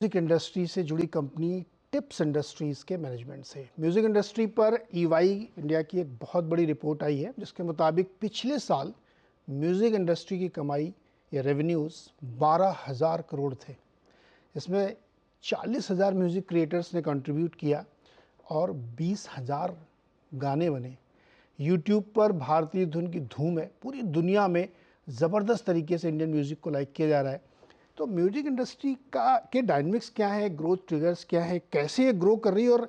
Music industry से जुड़ी company tips industries के मैनेजमेंट से। म्यूज़िक इंडस्ट्री पर ईवाई इंडिया की एक बहुत बड़ी रिपोर्ट आई है जिसके मुताबिक पिछले साल म्यूज़िक इंडस्ट्री की कमाई या रेवेन्यूज़ 12,000 करोड़ थे। इसमें 40,000 म्यूज़िक क्रिएटर्स ने कंट्रीब्यूट किया और 20,000 गाने बने। यूट्यूब पर भारतीय धुन की धूम है, पूरी दुनिया में ज़बरदस्त तरीके से इंडियन म्यूज़िक को लाइक किया जा रहा है। तो म्यूजिक इंडस्ट्री का के डायनामिक्स क्या है, ग्रोथ ट्रिगर्स क्या है, कैसे ये ग्रो कर रही है, और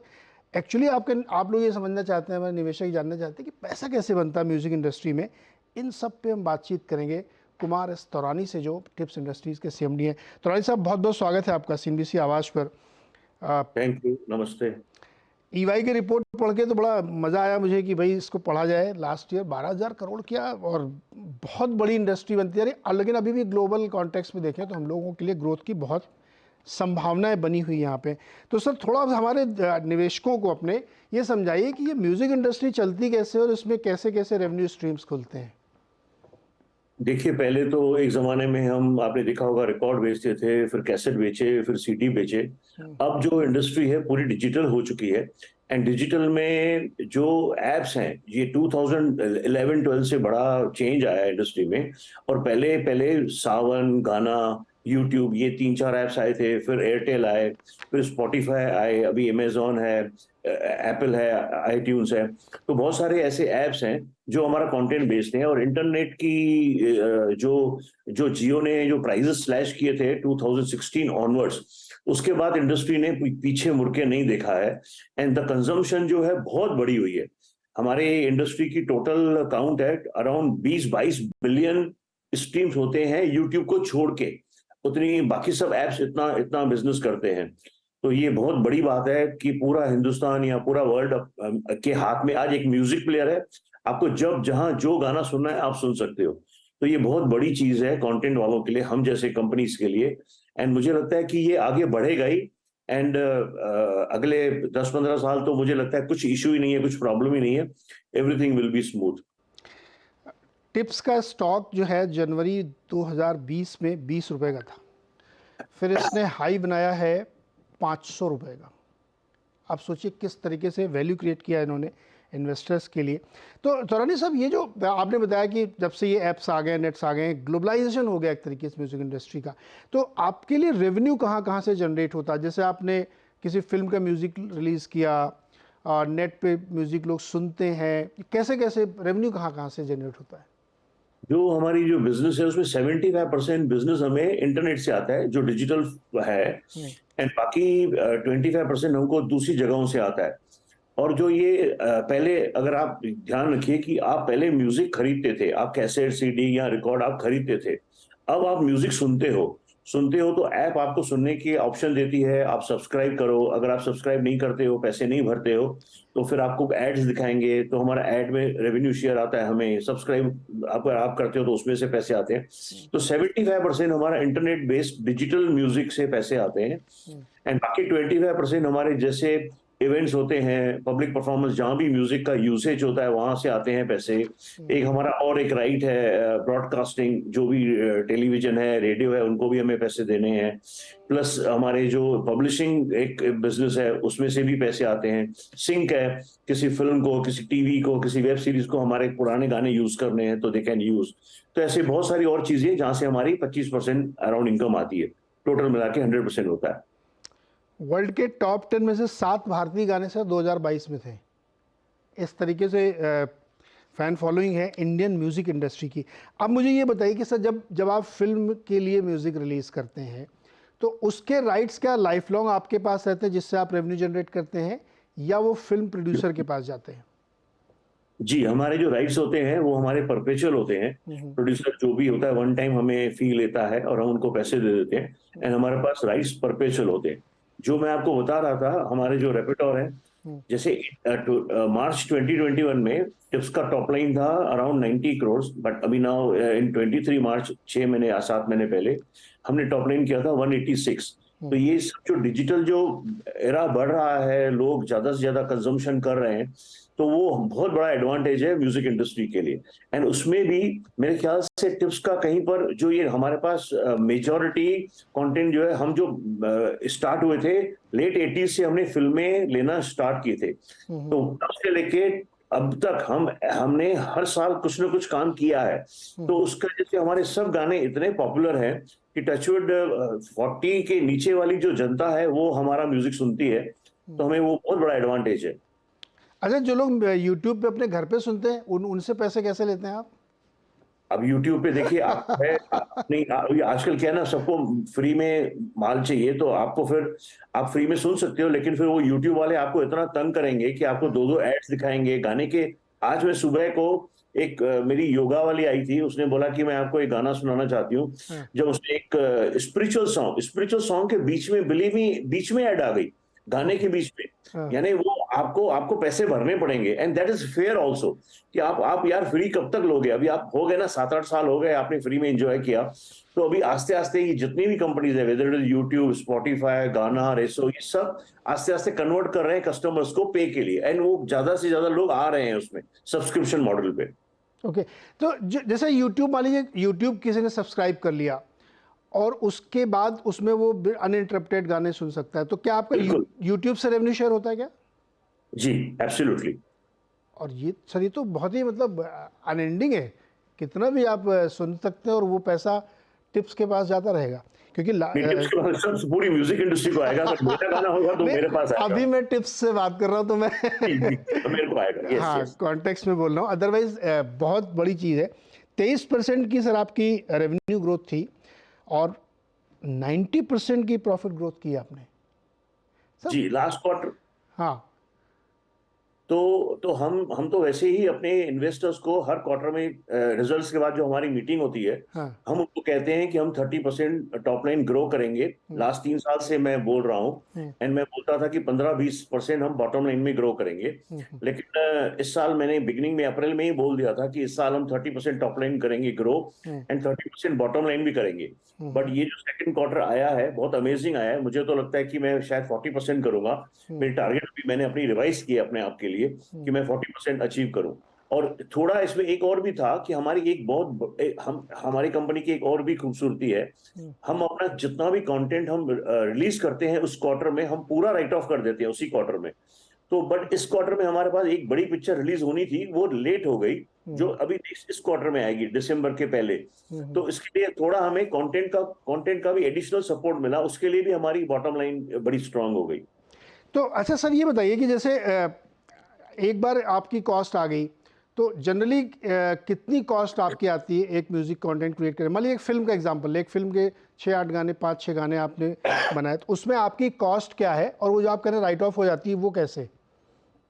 एक्चुअली आप लोग ये समझना चाहते हैं, हमारे निवेशक जानना चाहते हैं कि पैसा कैसे बनता है म्यूजिक इंडस्ट्री में। इन सब पे हम बातचीत करेंगे कुमार एस तौरानी से, जो टिप्स इंडस्ट्रीज़ के सीएमडी हैं। तौरानी साहब, बहुत बहुत स्वागत है आपका सीएनबीसी आवाज़ पर। थैंक यू, नमस्ते। ईवाई की रिपोर्ट पढ़ के तो बड़ा मज़ा आया मुझे कि भाई इसको पढ़ा जाए। लास्ट ईयर 12,000 करोड़ किया और बहुत बड़ी इंडस्ट्री बनती है। लेकिन अभी भी ग्लोबल कॉन्टेक्स्ट में देखें तो हम लोगों के लिए ग्रोथ की बहुत संभावनाएं बनी हुई यहाँ पे। तो सर, थोड़ा हमारे निवेशकों को अपने ये समझाइए कि ये म्यूज़िक इंडस्ट्री चलती कैसे और इसमें कैसे कैसे रेवेन्यू स्ट्रीम्स खुलते हैं। देखिए, पहले तो एक ज़माने में हम, आपने देखा होगा, रिकॉर्ड बेचते थे, फिर कैसेट बेचे, फिर सीडी बेचे। अब जो इंडस्ट्री है पूरी डिजिटल हो चुकी है। एंड डिजिटल में जो एप्स हैं, ये 2011-12 से बड़ा चेंज आया है इंडस्ट्री में। और पहले पहले सावन, गाना, यूट्यूब, ये 3-4 ऐप्स आए थे। फिर एयरटेल आए, फिर स्पॉटिफाई आए, अभी अमेजॉन है, एप्पल है, आईट्यून्स है। तो बहुत सारे ऐसे ऐप्स हैं जो हमारा कंटेंट बेचते हैं। और इंटरनेट की जो जो जियो ने जो प्राइसेस स्लैश किए थे 2016 ऑनवर्ड्स, उसके बाद इंडस्ट्री ने पीछे मुड़ के नहीं देखा है। एंड द कंजम्पशन जो है बहुत बड़ी हुई है। हमारे इंडस्ट्री की टोटल काउंट है अराउंड 20-22 बिलियन स्ट्रीम्स होते हैं यूट्यूब को छोड़ के। उतनी बाकी सब एप्स इतना इतना बिजनेस करते हैं। तो ये बहुत बड़ी बात है कि पूरा हिंदुस्तान या पूरा वर्ल्ड के हाथ में आज एक म्यूजिक प्लेयर है। आपको जब जहां जो गाना सुनना है आप सुन सकते हो। तो ये बहुत बड़ी चीज है कंटेंट वालों के लिए, हम जैसे कंपनीज के लिए। एंड मुझे लगता है कि ये आगे बढ़ेगा ही। एंड अगले 10-15 साल तो मुझे लगता है कुछ इशू ही नहीं है, कुछ प्रॉब्लम ही नहीं है। Everything will be smooth. Tips का स्टॉक जो है जनवरी 2020 में 20 रुपये का था, फिर इसने हाई बनाया है 500 रुपये का। आप सोचिए किस तरीके से वैल्यू क्रिएट किया इन्होंने इन्वेस्टर्स के लिए। तो तौरानी साहब, ये जो आपने बताया कि जब से ये ऐप्स आ गए, नेट्स आ गए, ग्लोबलाइजेशन हो गया एक तरीके से म्यूज़िक इंडस्ट्री का, तो आपके लिए रेवेन्यू कहाँ कहाँ से जनरेट होता है? जैसे आपने किसी फिल्म का म्यूज़िक रिलीज़ किया और नेट पे म्यूज़िक लोग सुनते हैं, कैसे कैसे रेवेन्यू कहाँ कहाँ से जनरेट होता है? जो हमारी जो बिजनेस है उसमें 75% बिजनेस हमें इंटरनेट से आता है, जो डिजिटल है। एंड बाकी 25% हमको दूसरी जगहों से आता है। और जो ये पहले, अगर आप ध्यान रखिए कि आप पहले म्यूजिक खरीदते थे, आप कैसेट, सीडी या रिकॉर्ड आप खरीदते थे। अब आप म्यूजिक सुनते हो तो ऐप आपको सुनने की ऑप्शन देती है, आप सब्सक्राइब करो। अगर आप सब्सक्राइब नहीं करते हो, पैसे नहीं भरते हो, तो फिर आपको एड्स दिखाएंगे। तो हमारा ऐड में रेवेन्यू शेयर आता है हमें। सब्सक्राइब अगर आप करते हो तो उसमें से पैसे आते हैं। तो 75% हमारा इंटरनेट बेस्ड डिजिटल म्यूजिक से पैसे आते हैं। एंड बाकी 25% हमारे जैसे इवेंट्स होते हैं, पब्लिक परफॉर्मेंस, जहां भी म्यूजिक का यूसेज होता है वहां से आते हैं पैसे। एक हमारा और एक राइट है ब्रॉडकास्टिंग, जो भी टेलीविजन है, रेडियो है, उनको भी हमें पैसे देने हैं। प्लस हमारे जो पब्लिशिंग एक बिजनेस है उसमें से भी पैसे आते हैं। सिंक है, किसी फिल्म को, किसी टीवी को, किसी वेब सीरीज को हमारे पुराने गाने यूज करने हैं तो दे कैन यूज। तो ऐसे बहुत सारी और चीजें जहां से हमारी 25% अराउंड इनकम आती है। टोटल मिला के 100% होता है। वर्ल्ड के टॉप 10 में से 7 भारतीय गाने सर 2022 में थे। इस तरीके से फ़ैन फॉलोइंग है इंडियन म्यूज़िक इंडस्ट्री की। अब मुझे ये बताइए कि सर, जब जब आप फिल्म के लिए म्यूज़िक रिलीज़ करते हैं तो उसके राइट्स क्या लाइफ लॉन्ग आपके पास रहते हैं जिससे आप रेवेन्यू जनरेट करते हैं, या वो फिल्म प्रोड्यूसर के पास जाते हैं? जी, हमारे जो राइट्स होते हैं वो हमारे परपेचुअल होते हैं। प्रोड्यूसर जो भी होता है वन टाइम हमें फी लेता है और हम उनको पैसे दे देते हैं। एंड हमारे पास राइट्स परपेचुअल होते हैं। जो मैं आपको बता रहा था, हमारे जो रेpertoire है, जैसे मार्च 2021 में टिप्स का टॉप लाइन था अराउंड 90 करोड़। बट अभी नाउ इन 23 मार्च, 6 महीने या 7 महीने पहले हमने टॉप लाइन किया था 186। तो ये सब जो डिजिटल जो एरा बढ़ रहा है, लोग ज्यादा से ज्यादा कंजम्पशन कर रहे हैं, तो वो बहुत बड़ा एडवांटेज है म्यूजिक इंडस्ट्री के लिए। एंड उसमें भी मेरे ख्याल से टिप्स का कहीं पर जो ये हमारे पास मेजॉरिटी कंटेंट जो है, हम जो स्टार्ट हुए थे लेट 80s से, हमने फिल्में लेना स्टार्ट किए थे, तो तब से लेके अब तक हमने हर साल कुछ ना कुछ काम किया है। तो उसका जैसे हमारे सब गाने इतने पॉपुलर हैं कि टचवुड 40 के नीचे वाली जो जनता है वो हमारा म्यूजिक सुनती है, तो हमें वो बहुत बड़ा एडवांटेज है। अच्छा, जो लोग यूट्यूब पे अपने घर पे सुनते हैं उनसे पैसे कैसे लेते हैं आप? अब YouTube पे देखिए, आप है नहीं, आजकल क्या है ना, सबको फ्री में माल चाहिए, तो आपको फिर आप फ्री में सुन सकते हो, लेकिन फिर वो YouTube वाले आपको इतना तंग करेंगे कि आपको दो दो एड्स दिखाएंगे गाने के। आज मैं सुबह को एक मेरी योगा वाली आई थी, उसने बोला कि मैं आपको एक गाना सुनाना चाहती हूँ। हाँ, जब उसने एक स्पिरिचुअल सॉन्ग के बीच में, बिलीव मी, बीच में ऐड आ गई गाने के बीच में, हाँ। यानी वो आपको आपको पैसे भरने पड़ेंगे, and that is fair also, कि आप यार फ्री कब तक लोगे? अभी आप हो गए ना, 7-8 साल हो गए आपने फ्री में एंजॉय किया, तो अभी आस्ते आस्ते ये जितनी भी कंपनीज है, whether it is YouTube, Spotify, गाना, रेसो, ये सब आस्ते आस्ते कन्वर्ट कर रहे हैं कस्टमर्स को पे के लिए, एंड वो ज्यादा से ज्यादा लोग आ रहे हैं उसमें सब्सक्रिप्शन मॉडल पे। ओके। तो जैसे यूट्यूब मान लीजिए, यूट्यूब किसी ने सब्सक्राइब कर लिया और उसके बाद उसमें वो अनइंटरप्टेड गाने सुन सकता है, तो क्या आपका बिल्कुल। यूट्यूब से रेवेन्यू शेयर होता है क्या? जी, एब्सोल्युटली। और ये सर, ये तो बहुत ही मतलब अनएंडिंग है, कितना भी आप सुन सकते हैं और वो पैसा टिप्स के पास जाता रहेगा, क्योंकि नहीं, टिप्स के बाद सब पूरी म्यूजिक इंडस्ट्री को आएगा, अगर मेरा गाना होगा तो नहीं, मेरे पास आएगा। अभी मैं टिप्स से बात कर रहा हूँ तो मैं जी, जी, तो मेरे को आएगा। यस, हाँ, यस। कॉन्टेक्स्ट में बोल रहा हूँ, अदरवाइज बहुत बड़ी चीज़ है। 23% की सर आपकी रेवेन्यू ग्रोथ थी और 90% की प्रॉफिट ग्रोथ की आपने सर। जी, लास्ट क्वार्टर। हाँ। तो हम तो वैसे ही अपने इन्वेस्टर्स को हर क्वार्टर में रिजल्ट्स के बाद जो हमारी मीटिंग होती है, हाँ। हम उनको कहते हैं कि हम 30% टॉप लाइन ग्रो करेंगे। लास्ट 3 साल से मैं बोल रहा हूँ, एंड मैं बोलता था कि 15-20% हम बॉटम लाइन में ग्रो करेंगे, लेकिन इस साल मैंने बिगिनिंग में अप्रैल में ही बोल दिया था कि इस साल हम 30% टॉप लाइन करेंगे ग्रो, एंड 30% बॉटम लाइन भी करेंगे। बट ये जो सेकंड क्वार्टर आया है बहुत अमेजिंग आया है, मुझे तो लगता है कि मैं शायद 40% करूंगा। मेरी टारगेट भी मैंने अपनी रिवाइज की अपने आप के लिए कि मैं 40% अचीव करूं। और थोड़ा इसमें एक और भी था कि हमारी एक हम हमारी कंपनी की एक और भी खूबसूरती है, हम अपना जितना भी कंटेंट हम रिलीज करते हैं उस क्वार्टर में हम पूरा राइट ऑफ कर देते हैं उसी क्वार्टर में। तो बट इस क्वार्टर में हमारे पास एक बड़ी पिक्चर रिलीज होनी थी, वो लेट हो गई, जो अभी इस क्वार्टर में आएगी दिसंबर के पहले। तो इसके लिए थोड़ा हमें कंटेंट का भी एडिशनल सपोर्ट मिला, उसके लिए भी हमारी बॉटम लाइन बड़ी स्ट्रांग हो गई। तो अच्छा सर, ये बताइए कि जैसे एक बार आपकी कॉस्ट आ गई तो जनरली कितनी कॉस्ट आपकी आती है एक म्यूज़िक कंटेंट क्रिएट करने? मान लीजिए एक फिल्म का एग्जांपल, एक फिल्म के 6-8 गाने, 5-6 गाने आपने बनाए, तो उसमें आपकी कॉस्ट क्या है और वो जो आप कह रहे हैं राइट ऑफ हो जाती है, वो कैसे?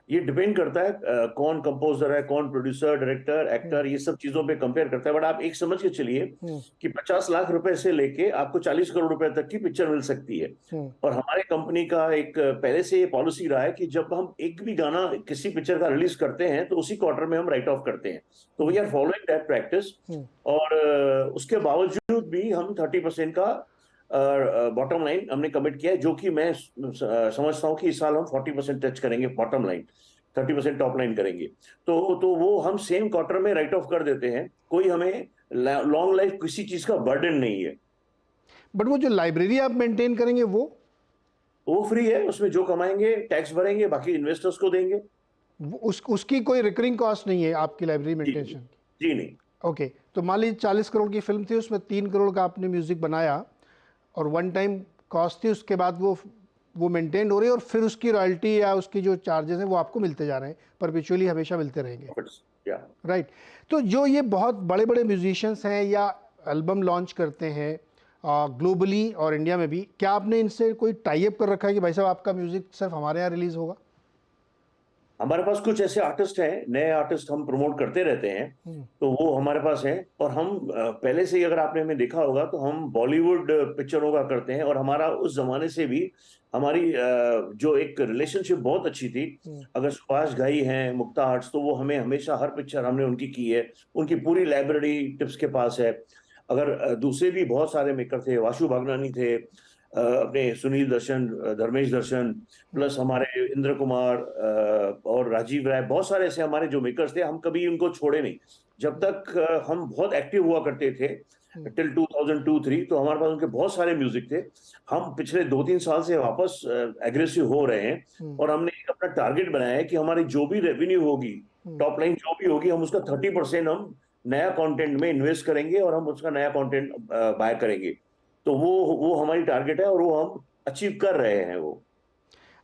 ये डिपेंड करता है कौन कंपोजर है, कौन प्रोड्यूसर, डायरेक्टर, एक्टर, ये सब चीजों पे कंपेयर करता है। बट आप एक समझ के चलिए कि 50 लाख रुपए से लेके आपको 40 करोड़ रुपए तक की पिक्चर मिल सकती है। और हमारे कंपनी का एक पहले से ये पॉलिसी रहा है कि जब हम एक भी गाना किसी पिक्चर का रिलीज करते हैं तो उसी क्वार्टर में हम राइट ऑफ करते हैं। तो we are following that practice, और उसके बावजूद भी हम 30% का बॉटम लाइन हमने कमिट किया है, जो कि मैं समझता हूँ कि इस साल हम 40% टच करेंगे बॉटम लाइन, 30% टॉप लाइन करेंगे। तो वो हम सेम क्वार्टर में राइट ऑफ कर देते हैं, कोई हमें लॉन्ग लाइफ किसी चीज का बर्डन नहीं है। बट वो जो लाइब्रेरी आप मेंटेन करेंगे वो फ्री है, उसमें जो कमाएंगे टैक्स भरेंगे, बाकी इन्वेस्टर्स को देंगे। उसकी कोई रिकरिंग कॉस्ट नहीं है आपकी लाइब्रेरी जी, मेंटेनेशन की? जी नहीं। ओके। तो मान लीजिए 40 करोड़ की फिल्म थी, उसमें 3 करोड़ का आपने म्यूजिक बनाया और वन टाइम कॉस्ट थी, उसके बाद वो मेंटेन हो रही है और फिर उसकी रॉयल्टी या उसकी जो चार्जेस हैं वो आपको मिलते जा रहे हैं, परपेचुअली हमेशा मिलते रहेंगे, राइट? तो जो ये बहुत बड़े बड़े म्यूजिशियंस हैं या एल्बम लॉन्च करते हैं ग्लोबली और इंडिया में भी, क्या आपने इनसे कोई टाई अप कर रखा है कि भाई साहब आपका म्यूजिक सिर्फ हमारे यहाँ रिलीज होगा? हमारे पास कुछ ऐसे आर्टिस्ट हैं, नए आर्टिस्ट हम प्रमोट करते रहते हैं, तो वो हमारे पास हैं। और हम पहले से ही, अगर आपने हमें देखा होगा, तो हम बॉलीवुड पिक्चरों का करते हैं, और हमारा उस जमाने से भी हमारी जो एक रिलेशनशिप बहुत अच्छी थी। अगर सुभाष घई हैं, मुक्ता आर्ट्स, तो वो हमें हमेशा हर पिक्चर हमने उनकी की है, उनकी पूरी लाइब्रेरी टिप्स के पास है। अगर दूसरे भी बहुत सारे मेकर थे, वासु भागनानी थे, अपने सुनील दर्शन, धर्मेश दर्शन, प्लस हमारे इंद्र कुमार और राजीव राय, बहुत सारे ऐसे हमारे जो मेकर्स थे, हम कभी उनको छोड़े नहीं। जब तक हम बहुत एक्टिव हुआ करते थे टिल 2002-3, तो हमारे पास उनके बहुत सारे म्यूजिक थे। हम पिछले 2-3 साल से वापस एग्रेसिव हो रहे हैं, और हमने एक अपना टारगेट बनाया है कि हमारी जो भी रेवेन्यू होगी, टॉप लाइन जो भी होगी, हम उसका 30% हम नया कंटेंट में इन्वेस्ट करेंगे, और हम उसका नया कंटेंट बाय करेंगे। तो वो हमारी टारगेट है, और वो हम अचीव कर रहे हैं वो।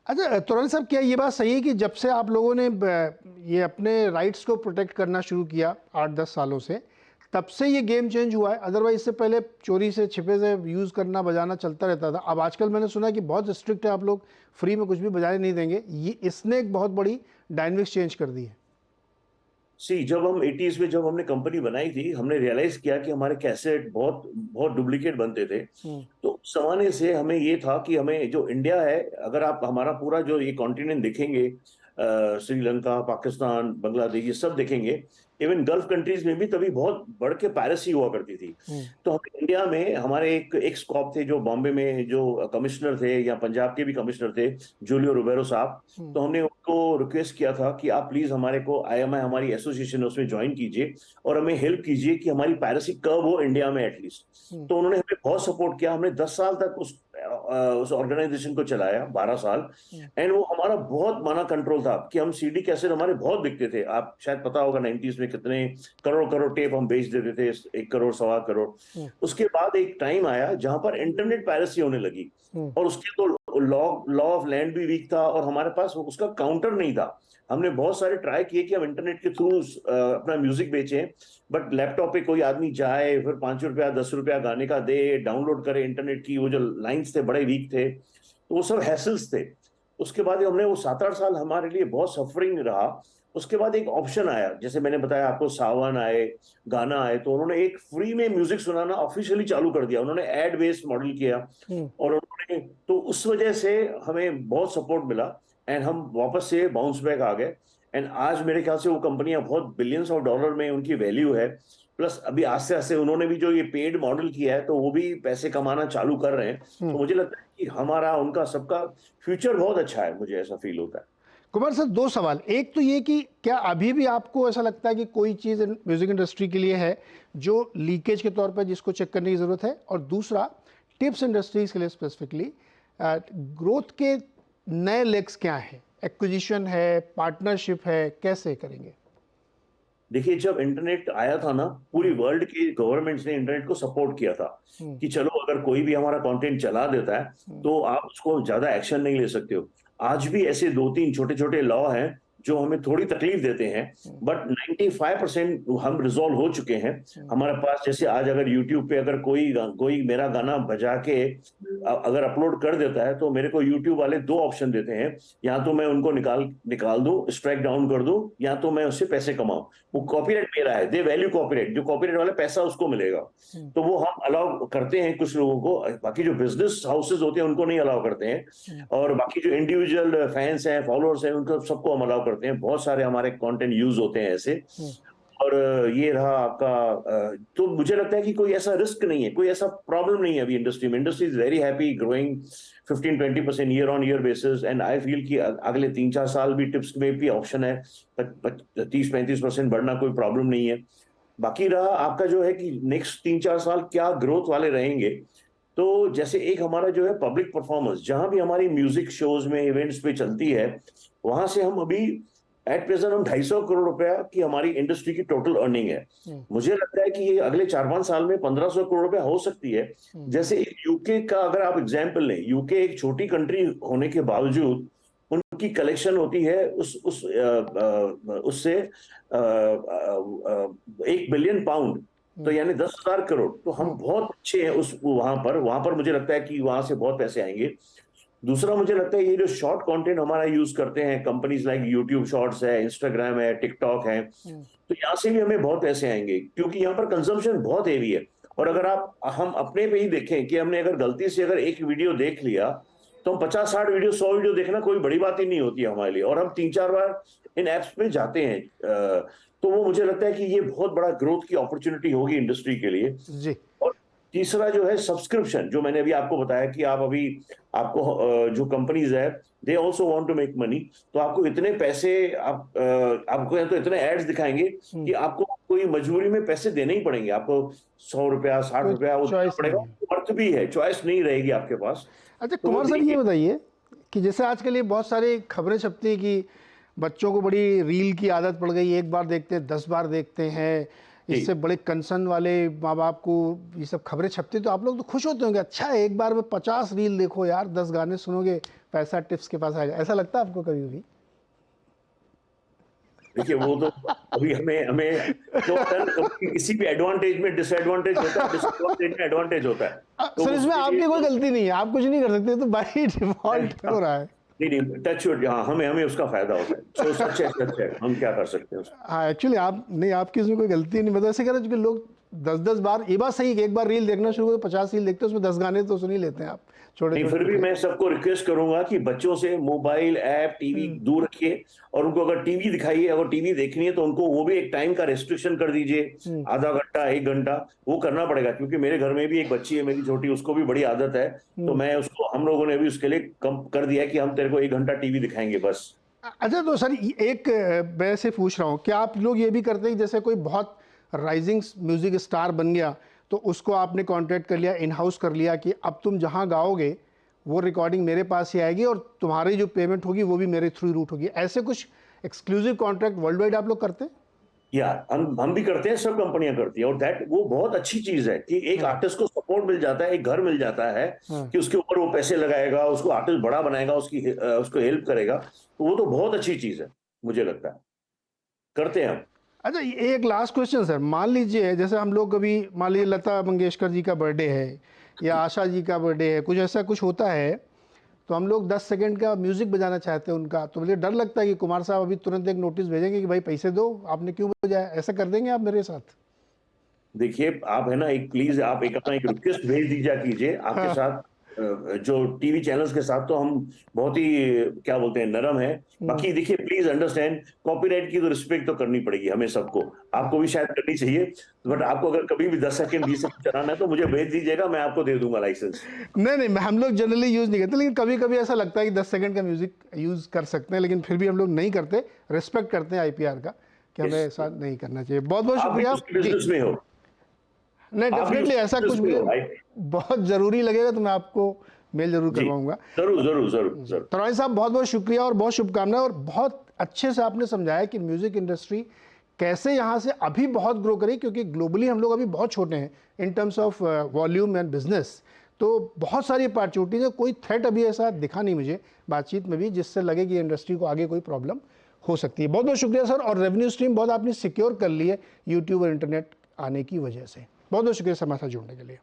अच्छा तोरानी साहब, क्या ये बात सही है कि जब से आप लोगों ने ये अपने राइट्स को प्रोटेक्ट करना शुरू किया 8-10 सालों से, तब से ये गेम चेंज हुआ है? अदरवाइज इससे पहले चोरी से छिपे से यूज़ करना बजाना चलता रहता था। अब आजकल मैंने सुना कि बहुत स्ट्रिक्ट है, आप लोग फ्री में कुछ भी बजाने नहीं देंगे। ये इसने एक बहुत बड़ी डायनेमिक्स चेंज कर दी है। जब हम 80s में जब हमने कंपनी बनाई थी, हमने रियलाइज किया कि हमारे कैसेट बहुत बहुत डुप्लीकेट बनते थे। तो उस जमाने से हमें ये था कि हमें जो इंडिया है, अगर आप हमारा पूरा जो ये कॉन्टिनेंट देखेंगे, श्रीलंका, पाकिस्तान, बांग्लादेश, ये सब देखेंगे, इवन गल्फ कंट्रीज में भी तभी बहुत बढ़ के पायरेसी हुआ करती थी। तो हम इंडिया में, हमारे एक स्कॉप थे जो बॉम्बे में जो कमिश्नर थे, या पंजाब के भी कमिश्नर थे, जूलियो रोबेरो साहब। तो हमने उनको रिक्वेस्ट किया था कि आप प्लीज हमारे को IMI हमारी एसोसिएशन है उसमें ज्वाइन कीजिए, और हमें हेल्प कीजिए कि हमारी पायरेसी कब हो इंडिया में एटलीस्ट। तो उन्होंने हमें बहुत सपोर्ट किया। हमने 10 साल तक उस ऑर्गेनाइजेशन को चलाया, 12 साल। एंड वो हमारा बहुत माना कंट्रोल था कि हम CD कैसेट हमारे बहुत बिकते थे। आप शायद पता होगा 90s में कितने करोड़ करोड़ टेप हम बेच देते थे, 1 करोड़, 1.25 करोड़। उसके बाद एक टाइम आया जहां पर इंटरनेट पायरेसी होने लगी, और उसके तो लॉ ऑफ लैंड भी वीक था, और हमारे पास उसका काउंटर नहीं था। हमने बहुत सारे ट्राई किए कि हम इंटरनेट के थ्रू अपना म्यूजिक बेचें, बट लैपटॉप पे कोई आदमी जाए, फिर 5 रुपया 10 रुपया गाने का दे, डाउनलोड करे, इंटरनेट की वो जो लाइंस थे बड़े वीक थे, तो वो सब हैसल्स थे। उसके बाद हमने वो 7-8 साल हमारे लिए बहुत सफरिंग रहा। उसके बाद एक ऑप्शन आया, जैसे मैंने बताया आपको, सावन आए, गाना आए, तो उन्होंने एक फ्री में म्यूजिक सुनाना ऑफिशियली चालू कर दिया। उन्होंने एड बेस्ड मॉडल किया, और उन्होंने, तो उस वजह से हमें बहुत सपोर्ट मिला, एंड हम वापस से बाउंस बैक आ गए। एंड आज मेरे ख्याल से वो कंपनियां बहुत बिलियंस ऑफ डॉलर में उनकी वैल्यू है। प्लस अभी आस्ते आस्ते उन्होंने भी जो ये पेड मॉडल किया है, तो वो भी पैसे कमाना चालू कर रहे हैं। तो मुझे लगता है कि हमारा उनका सबका फ्यूचर बहुत अच्छा है, मुझे ऐसा फील होता है। कुमार सर, 2 सवाल। एक तो ये कि क्या अभी भी आपको ऐसा लगता है कि कोई चीज़ म्यूजिक इंडस्ट्री के लिए है जो लीकेज के तौर पर जिसको चेक करने की ज़रूरत है? और दूसरा, टिप्स इंडस्ट्रीज के लिए स्पेसिफिकली ग्रोथ के नए लेग्स क्या हैं? एक्विजिशन है, पार्टनरशिप है, कैसे करेंगे? देखिए, जब इंटरनेट आया था ना, पूरी वर्ल्ड की गवर्नमेंट्स ने इंटरनेट को सपोर्ट किया था कि चलो अगर कोई भी हमारा कंटेंट चला देता है तो आप उसको ज्यादा एक्शन नहीं ले सकते हो। आज भी ऐसे 2-3 छोटे छोटे लॉ हैं जो हमें थोड़ी तकलीफ देते हैं, बट 95% हम रिजॉल्व हो चुके हैं हमारे पास। जैसे आज अगर यूट्यूब पे अगर कोई मेरा गाना बजा के अगर अपलोड कर देता है, तो मेरे को यूट्यूब वाले 2 ऑप्शन देते हैं, या तो मैं उनको निकाल दूं, स्ट्राइक डाउन कर दूं, या तो मैं उससे पैसे कमाऊं। वो कॉपीराइट मेरा है, दे वैल्यू कॉपीराइट, जो कॉपीराइट वाला पैसा उसको मिलेगा। तो वो हम अलाउ करते हैं कुछ लोगों को, बाकी जो बिजनेस हाउसेज होते हैं उनको नहीं अलाउ करते हैं, और बाकी जो इंडिविजुअल फैंस हैं, फॉलोअर्स हैं, उनको सबको हम अलाउ करते हैं। बहुत सारे हमारे कंटेंट यूज होते हैं ऐसे। और ये रहा आपका, तो मुझे लगता है कि कोई ऐसा रिस्क नहीं है, कोई ऐसा प्रॉब्लम नहीं है अभी इंडस्ट्री में। Industry is very happy, growing 15-20% year on year basis, and I feel कि अगले 3-4 साल भी टिप्स में भी ऑप्शन है 30-35% बढ़ना, कोई प्रॉब्लम नहीं है। बाकी रहा आपका जो है कि नेक्स्ट 3-4 साल क्या ग्रोथ वाले रहेंगे, तो जैसे एक हमारा जो है पब्लिक परफॉर्मेंस, जहां भी हमारी म्यूजिक शोज में, इवेंट्स पे चलती है, वहां से हम अभी एट प्रेजेंट हम 250 करोड़ रुपया की हमारी इंडस्ट्री की टोटल अर्निंग है। मुझे लगता है कि ये अगले 4-5 साल में 1500 करोड़ रुपया हो सकती है। जैसे एक यूके का अगर आप एग्जाम्पल लें, यूके एक छोटी कंट्री होने के बावजूद उनकी कलेक्शन होती है उससे 1 बिलियन पाउंड, तो यानी 10,000 करोड़। तो हम बहुत अच्छे हैं उस वहां पर मुझे लगता है कि वहां से बहुत पैसे आएंगे। दूसरा, मुझे लगता है ये जो शॉर्ट कंटेंट हमारा यूज करते हैं, कंपनीज लाइक यूट्यूब शॉर्ट्स है, इंस्टाग्राम है, टिकटॉक है, तो यहाँ से भी हमें बहुत पैसे आएंगे, क्योंकि यहाँ पर कंजम्पशन बहुत हेवी है। और अगर हम अपने पे ही देखें कि हमने अगर गलती से अगर एक वीडियो देख लिया, तो हम 50-60 वीडियो, 100 वीडियो देखना कोई बड़ी बात ही नहीं होती है हमारे लिए, और हम 3-4 बार इन एप्स में जाते हैं। तो वो मुझे लगता है कि ये बहुत बड़ा ग्रोथ की अपॉर्चुनिटी होगी इंडस्ट्री के लिए। जी। और तीसरा जो है सब्सक्रिप्शन, जो मैंने अभी आपको बताया कि आप अभी आपको जो कंपनीज है they also want to make money, तो आपको इतने पैसे आपको या तो इतने एड्स दिखाएंगे कि आपको कोई मजबूरी में पैसे देने ही पड़ेंगे, आपको 100 रुपया 60 कोई रुपया वो देना चॉइस पड़ेगा, नहीं है। अर्थ भी है, चॉइस नहीं रहेगी आपके पास। अच्छा तो वो कुमार सर, ये देखिए, बताइए कि जैसे आजकल ये बहुत सारी खबरें छपती हैं कि बच्चों को बड़ी रील की आदत पड़ गई, एक बार देखते हैं 10 बार देखते हैं, इससे बड़े कंसर्न वाले माँ बाप को ये सब खबरें छपती, तो आप लोग तो खुश होते होंगे, अच्छा एक बार में 50 रील देखो यार, 10 गाने सुनोगे, पैसा टिप्स के पास आएगा, ऐसा लगता है आपको कभी भी? देखिए वो तो अभी हमें हमें जो होता है ना, कभी किसी भी एडवांटेज में डिसएडवांटेज होता है, डिसएडवांटेज में एडवांटेज होता है, तो सर इसमें उसके लिए आपकी कोई गलती नहीं है, आप कुछ नहीं कर सकते, तो बाई डिफॉल्ट हो रहा है। नहीं नहीं, टच वुड, हाँ, हमें हमें उसका फायदा होता है, सो सच है, सच है, हम क्या कर सकते हैं उसमें। हाँ एक्चुअली आप नहीं, आपकी इसमें कोई गलती नहीं, मतलब ऐसे कह रहे हैं कि लोग 10-10 बार, ये बात सही है कि एक बार रील देखना शुरू करो 50 रील देखते हैं, उसमें 10 गाने तो सुन ही लेते हैं आप, छोटे नहीं, फिर भी छोटे। मैं सबको रिक्वेस्ट करूंगा कि बच्चों से मोबाइल ऐप टीवी दूर रखिए, और उनको अगर टीवी दिखाइए, अगर टीवी देखनी है तो उनको वो भी एक टाइम का रेस्ट्रिक्शन कर दीजिए, आधा घंटा 1 घंटा वो करना पड़ेगा, क्योंकि मेरे घर में भी एक बच्ची है मेरी छोटी, उसको भी बड़ी आदत है, तो मैं उसको, हम लोगों ने भी उसके लिए कम कर दिया है कि हम तेरे को 1 घंटा टीवी दिखाएंगे बस। अच्छा तो सर एक मैं से पूछ रहा हूँ, क्या आप लोग ये भी करते हैं जैसे कोई बहुत राइजिंग म्यूजिक स्टार बन गया तो उसको आपने कॉन्ट्रैक्ट कर लिया, इन हाउस कर लिया कि अब तुम जहाँ गाओगे वो रिकॉर्डिंग मेरे पास ही आएगी और तुम्हारी जो पेमेंट होगी वो भी मेरे थ्रू रूट होगी, ऐसे कुछ एक्सक्लूसिव कॉन्ट्रैक्ट वर्ल्ड वाइड आप लोग करते हैं? यार हम भी करते हैं, सब कंपनियां करती है, और दैट वो बहुत अच्छी चीज है कि एक आर्टिस्ट को सपोर्ट मिल जाता है, एक घर मिल जाता है हाँ। कि उसके ऊपर वो पैसे लगाएगा, उसको आर्टिस्ट बड़ा बनाएगा, उसको हेल्प करेगा, तो वो तो बहुत अच्छी चीज है, मुझे लगता है, करते हैं हम। अच्छा ये एक लास्ट क्वेश्चन सर, मान लीजिए जैसे हम लोग कभी, मान लीजिए लता मंगेशकर जी का बर्थडे है या आशा जी का बर्थडे है, कुछ ऐसा कुछ होता है, तो हम लोग 10 सेकंड का म्यूजिक बजाना चाहते हैं उनका, तो मुझे डर लगता है कि कुमार साहब अभी तुरंत एक नोटिस भेजेंगे कि भाई पैसे दो, आपने क्यों बजाया, ऐसा कर देंगे आप मेरे साथ? देखिए आप है ना, एक प्लीज आप एक अपना एक रिक्वेस्ट भेज दीजिए कीजिए, आपके हाँ। साथ जो टीवी चैनल्स के साथ तो हम बहुत ही क्या बोलते हैं, नरम है। बाकी देखिए प्लीज अंडरस्टैंड, कॉपीराइट की तो रिस्पेक्ट तो करनी पड़ेगी हमें सबको, आपको भी शायद करनी चाहिए, बट आपको अगर कभी भी 10 सेकंड 20 सेकंड चलाना है तो मुझे भेज दीजिएगा, मैं आपको दे दूंगा लाइसेंस। नहीं नहीं, हम लोग जनरली यूज़ नहीं करते, लेकिन कभी कभी ऐसा लगता है कि 10 सेकंड का म्यूजिक यूज़ कर सकते हैं, लेकिन फिर भी हम लोग नहीं करते, रिस्पेक्ट करते हैं आईपीआर का कि हमें ऐसा नहीं करना चाहिए। बहुत बहुत आप भी शुक्रिया उसके जी। बिजनेस में हो, नहीं आप भी डेफिनेटली, उसके ऐसा बिजनेस कुछ में मुझे हो, राइट? बहुत ज़रूरी लगेगा तो मैं आपको मेल जरूर जी, करवाऊंगा। जरूर जरूर जरूर जरूर। तनवानी साहब बहुत बहुत शुक्रिया और बहुत शुभकामनाएं, और बहुत अच्छे से आपने समझाया कि म्यूज़िक इंडस्ट्री कैसे यहाँ से अभी बहुत ग्रो करी, क्योंकि ग्लोबली हम लोग अभी बहुत छोटे हैं in terms of volume and business, तो बहुत सारी अपॉर्चुनिटीज़ है, कोई थ्रेट अभी ऐसा दिखा नहीं मुझे बातचीत में भी जिससे लगे कि इंडस्ट्री को आगे कोई प्रॉब्लम हो सकती है। बहुत बहुत शुक्रिया सर, और रेवेन्यू स्ट्रीम बहुत आपने सिक्योर कर ली है यूट्यूब और इंटरनेट आने की वजह से। बहुत बहुत शुक्रिया सर हमारे साथ जुड़ने के लिए।